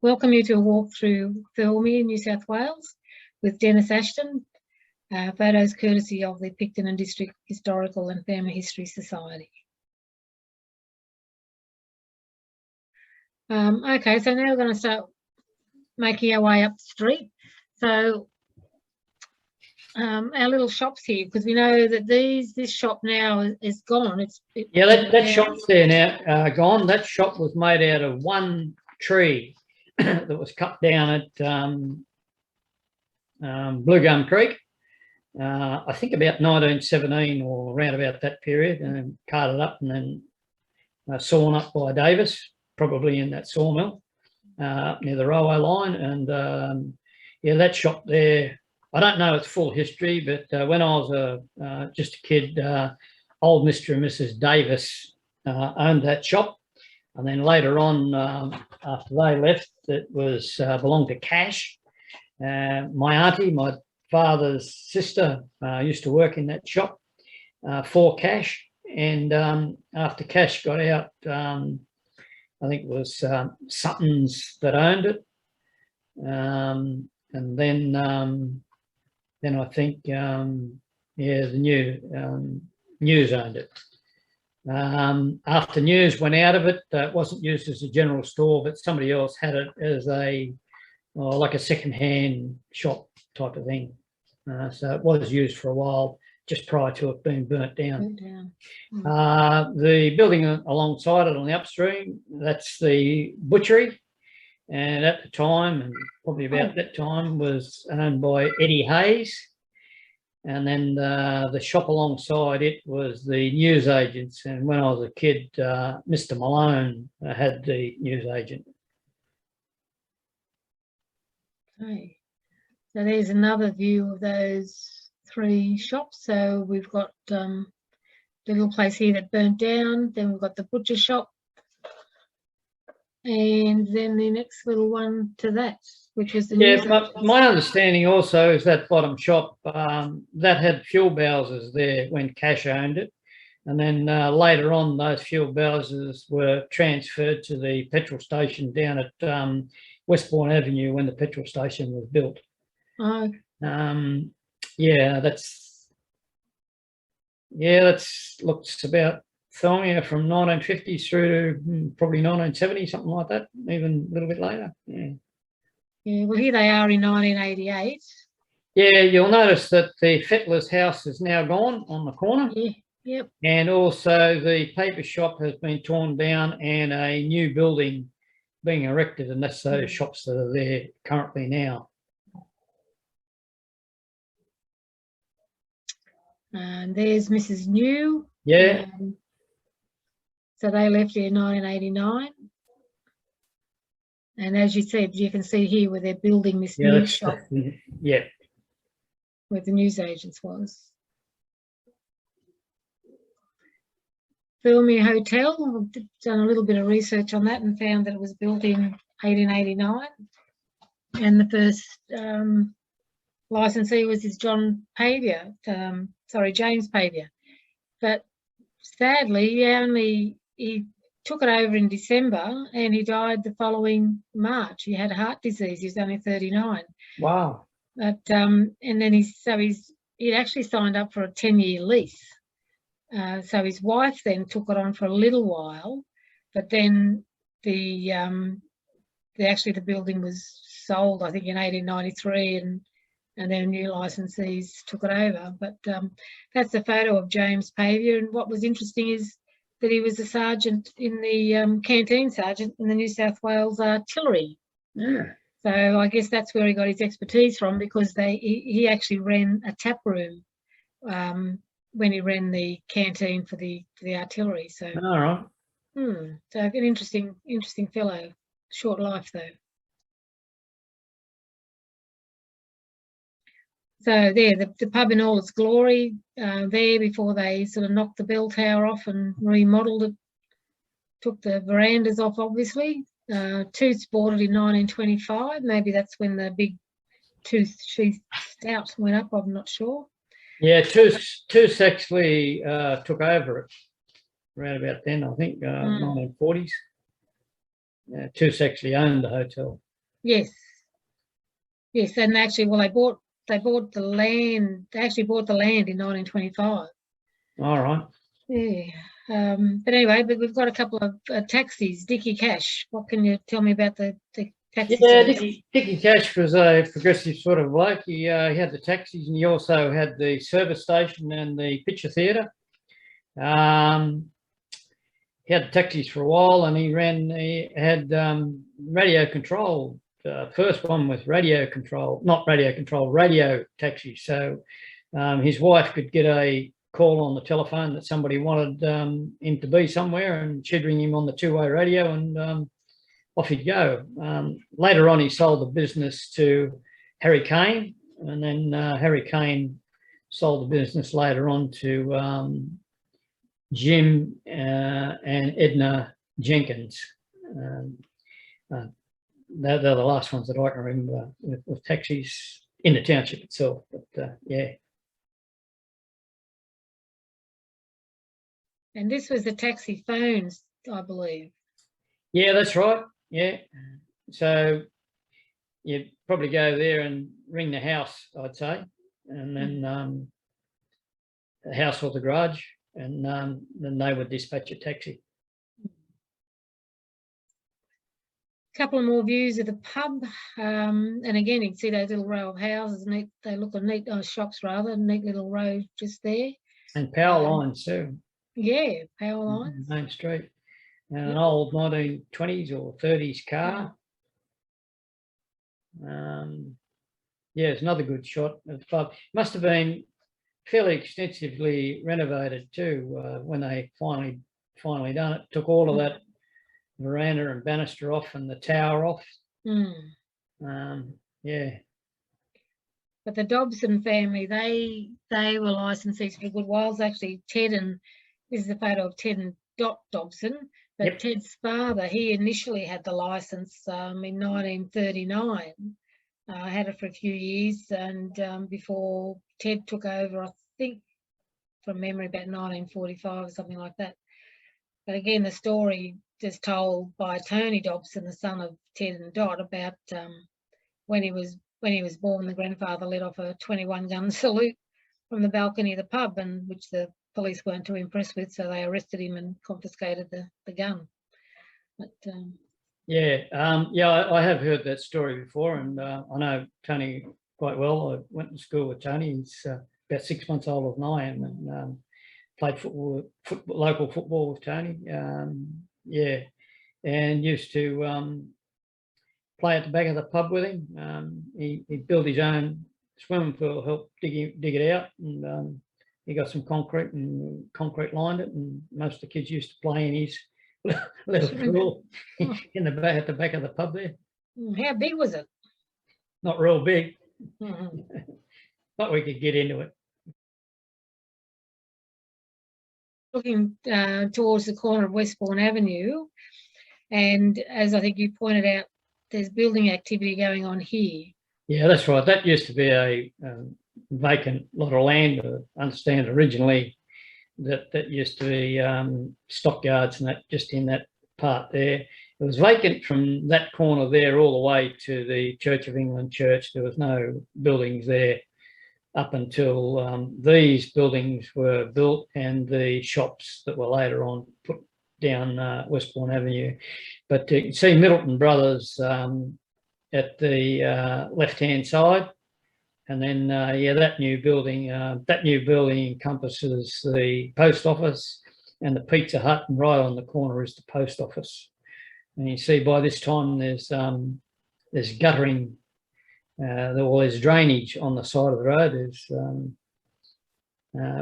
welcome you to a walk through Thirlmere, New South Wales with Dennis Ashton. Photos courtesy of the Picton and District Historical and Family History Society. Okay, so now we're going to start making our way up the street. So our little shops here, because we know that this shop now is gone. That shop's there now, gone. That shop was made out of one tree that was cut down at Blue Gum Creek. I think about 1917 or around about that period, and carted up and then sawn up by Davis, probably in that sawmill near the railway line. And yeah, that shop there, I don't know its full history, but when I was just a kid, old Mr. and Mrs. Davis owned that shop. And then later on, after they left, it was belonged to Cash. My auntie, my father's sister, used to work in that shop for Cash. And after Cash got out, I think it was Sutton's that owned it. And then I think, yeah, the News owned it. After News went out of it, it wasn't used as a general store, but somebody else had it as like a second-hand shop type of thing. So it was used for a while, just prior to it being burnt down. The building alongside it on the upstream, that's the butchery. And at the time, and probably about that time, was owned by Eddie Hayes. And then the shop alongside it was the newsagents. And when I was a kid, Mr. Marlane had the newsagent. Okay. So there's another view of those three shops. So we've got the little place here that burnt down. Then we've got the butcher shop. And then the next little one to that, which was the news. But my understanding also is that bottom shop that had fuel bowsers there when Cash owned it, and then later on those fuel bowsers were transferred to the petrol station down at Westbourne Avenue when the petrol station was built. Oh. Yeah, that's looks about Thirlmere from 1950s through to probably 1970, something like that, even a little bit later. Yeah. Yeah, well, here they are in 1988. Yeah, you'll notice that the Fettler's house is now gone on the corner. Yeah, yep. And also the paper shop has been torn down and a new building being erected, and that's those shops that are there currently now. And there's Mrs. New. Yeah. So they left here in 1989. And as you said, you can see here where they're building this new shop. Yeah. Where the newsagents was. Thirlmere Hotel, I've done a little bit of research on that and found that it was built in 1889. And the first licensee was James Paviour. But sadly, he took it over in December and he died the following March. He had heart disease. He was only 39. Wow. But and then he actually signed up for a 10-year lease. So his wife then took it on for a little while, but then the building was sold, I think, in 1893, and then new licensees took it over. But that's a photo of James Paviour. And what was interesting is that he was a sergeant in the canteen sergeant in the New South Wales artillery. Yeah. So I guess that's where he got his expertise from, because he actually ran a tap room when he ran the canteen for the artillery. So all right. So an interesting fellow. Short life though. So there, the pub in all its glory, there before they sort of knocked the bell tower off and remodelled it, took the verandas off, obviously. Tooths bought it in 1925. Maybe that's when the big tooth sheath stout went up, I'm not sure. Yeah, Tooths actually took over it around about then, I think, 1940s. Tooths actually owned the hotel. Yes. Yes, and actually, well, they bought the land. They actually bought the land in 1925. All right. Yeah. But anyway, we've got a couple of taxis. Dickie Cash. What can you tell me about the taxi Yeah, service? Dickie Cash was a progressive sort of bloke. He had the taxis, and he also had the service station and the picture theatre. He had taxis for a while, and he had radio control. First one with radio control, not radio control, radio taxi. So his wife could get a call on the telephone that somebody wanted him to be somewhere, and she'd ring him on the two-way radio, and off he'd go. Later on, he sold the business to Harry Kane, and then Harry Kane sold the business later on to Jim and Edna Jenkins. They're the last ones that I can remember with taxis in the township itself. But yeah. And this was the taxi phones, I believe. Yeah, that's right. Yeah. So you'd probably go there and ring the house, I'd say, and then the house or the garage, and then they would dispatch a taxi. A couple of more views of the pub, and again you can see those little row of houses. Neat, they look like neat shops rather. Neat little row just there. And power lines too. Yeah, power lines. Main Street. And an old 1920s or 30s car. Yeah, it's another good shot of the pub. Must have been fairly extensively renovated too when they finally done it. Took all of that veranda and banister off and the tower off. Yeah. But the Dobson family, they were licensees for a good while. It's actually Ted, and this is a photo of Ted and Dot Dobson. But Yep. Ted's father, he initially had the license in 1939. Had it for a few years, and before Ted took over, I think from memory about 1945 or something like that. But again, the story is told by Tony Dobson, the son of Ted and Dot, about when he was born, the grandfather let off a 21-gun salute from the balcony of the pub, and which the police weren't too impressed with, so they arrested him and confiscated the gun. But yeah, I have heard that story before, and I know Tony quite well. I went to school with Tony. He's about 6 months older than I am, and played local football with Tony. Yeah, and used to play at the back of the pub with him. He built his own swimming pool, helped dig it out, and he got some concrete and concrete lined it, and most of the kids used to play in his little pool in the back at the back of the pub there. How big was it? Not real big, but we could get into it. Looking towards the corner of Westbourne Avenue, and as I think you pointed out, there's building activity going on here. Yeah, that's right. That used to be a vacant lot of land. I understand originally that used to be stockyards and that, just in that part there. It was vacant from that corner there all the way to the Church of England church. There was no buildings there up until these buildings were built and the shops that were later on put down Westbourne Avenue. But you can see Middleton Brothers at the left-hand side. And then, yeah, that new building encompasses the post office and the Pizza Hut, and right on the corner is the post office. And you see by this time there's guttering, there's drainage on the side of the road,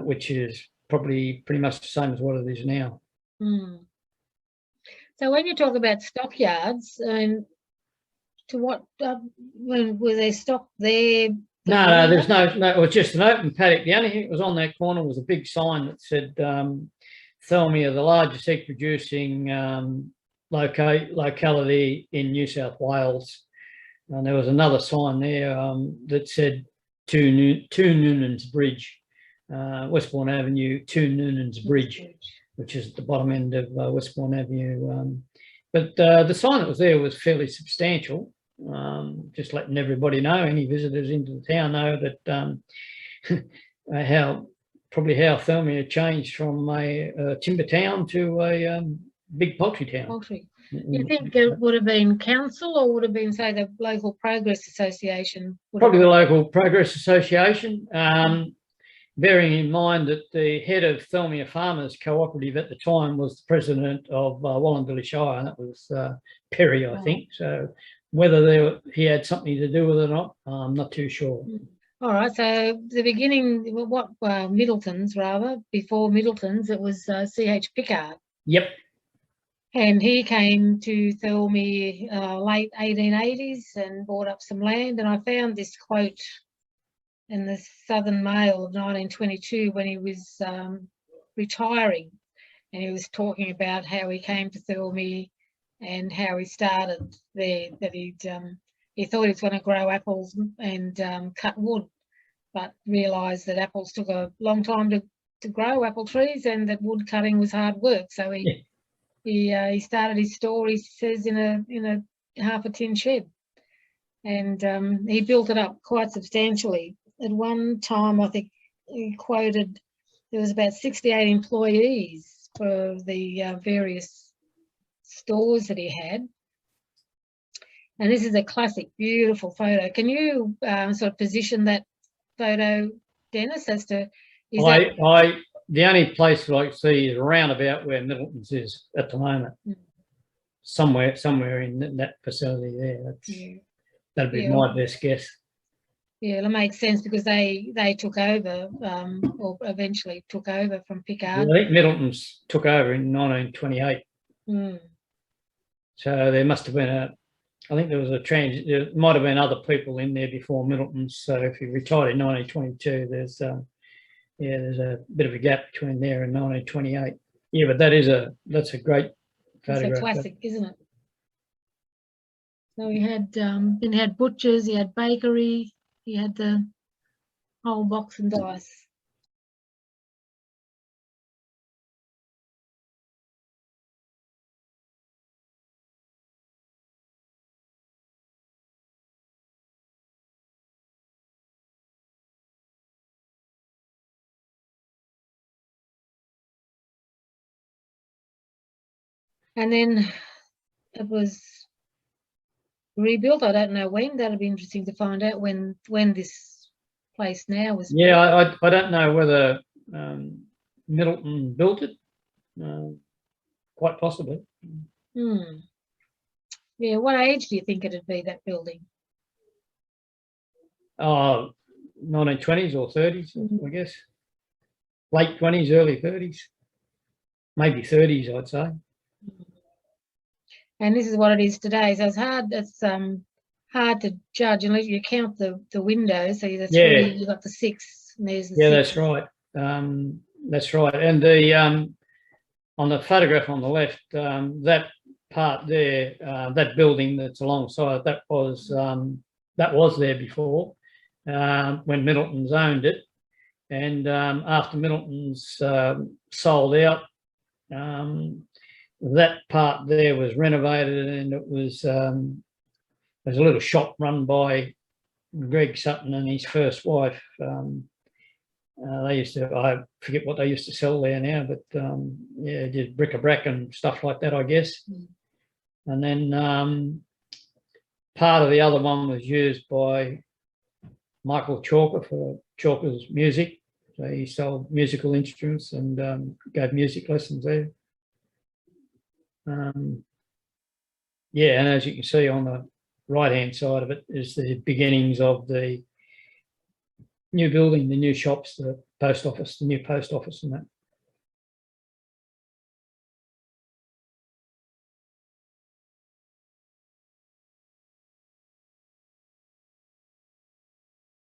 which is probably pretty much the same as what it is now. So when you talk about stockyards, and to what, when were they stocked there? No, there's no, it was just an open paddock. The only thing that was on that corner was a big sign that said Thirlmere, the largest egg producing locality in New South Wales. And there was another sign there that said to Noonan's Bridge, Westbourne Avenue to Noonan's Bridge, which is at the bottom end of Westbourne Avenue. But the sign that was there was fairly substantial. just letting everybody know, any visitors into the town know that how Thirlmere changed from a timber town to a big poultry town. Poultry. You think it would have been council, or would have been, say, the local Progress Association? Probably the local Progress Association. Bearing in mind that the head of Thirlmere Farmers Cooperative at the time was the president of Wallumbilla Shire, and that was Perry, I think. So whether he had something to do with it or not, I'm not too sure. All right, so the beginning, Middleton's rather, before Middleton's, it was C.H. Pickard. Yep. And he came to Thirlmere late 1880s and bought up some land. And I found this quote in the Southern Mail of 1922 when he was retiring, and he was talking about how he came to Thirlmere and how he started there, that he thought he was going to grow apples and cut wood, but realised that apples took a long time to grow, apple trees, and that wood cutting was hard work. So he started his store, he says, in a half a tin shed, and he built it up quite substantially. At one time, I think he quoted there was about 68 employees for the various stores that he had. And this is a classic, beautiful photo. Can you sort of position that photo, Dennis, as to... The only place that I can see is around about where Middleton's is at the moment. Somewhere in that facility there. That'd be my best guess. Yeah, that makes sense, because they took over, or eventually took over from Pickard. I think Middleton's took over in 1928. So there must have been I think there was a change. There might have been other people in there before Middleton's. So if he retired in 1922, there's a bit of a gap between there and 1928. Yeah, but that's a great photograph. It's a classic, isn't it? So he had butchers, he had bakery, he had the whole box and dice. And then it was rebuilt. I don't know when. That'll be interesting to find out when this place now was built. Yeah, I don't know whether Middleton built it. Quite possibly. Yeah, what age do you think it'd be, that building? 1920s or 30s, I guess. Late 20s, early 30s. Maybe 30s, I'd say. And this is what it is today. So it's hard to judge unless you count the windows. So the three, you've got the six, and there's the six. That's right. That's right. And the on the photograph on the left, that part there, that building that's alongside, that was there before when Middleton's owned it, and after Middleton's sold out, that part there was renovated, and it was there's a little shop run by Greg Sutton and his first wife. They used to, I forget what they used to sell there now, but yeah, just bric-a-brac and stuff like that, I guess. And then part of the other one was used by Michael Chalker for Chalker's music. So he sold musical instruments and gave music lessons there. Yeah, and as you can see on the right-hand side of it is the beginnings of the new building, the new shops, the post office, the new post office and that.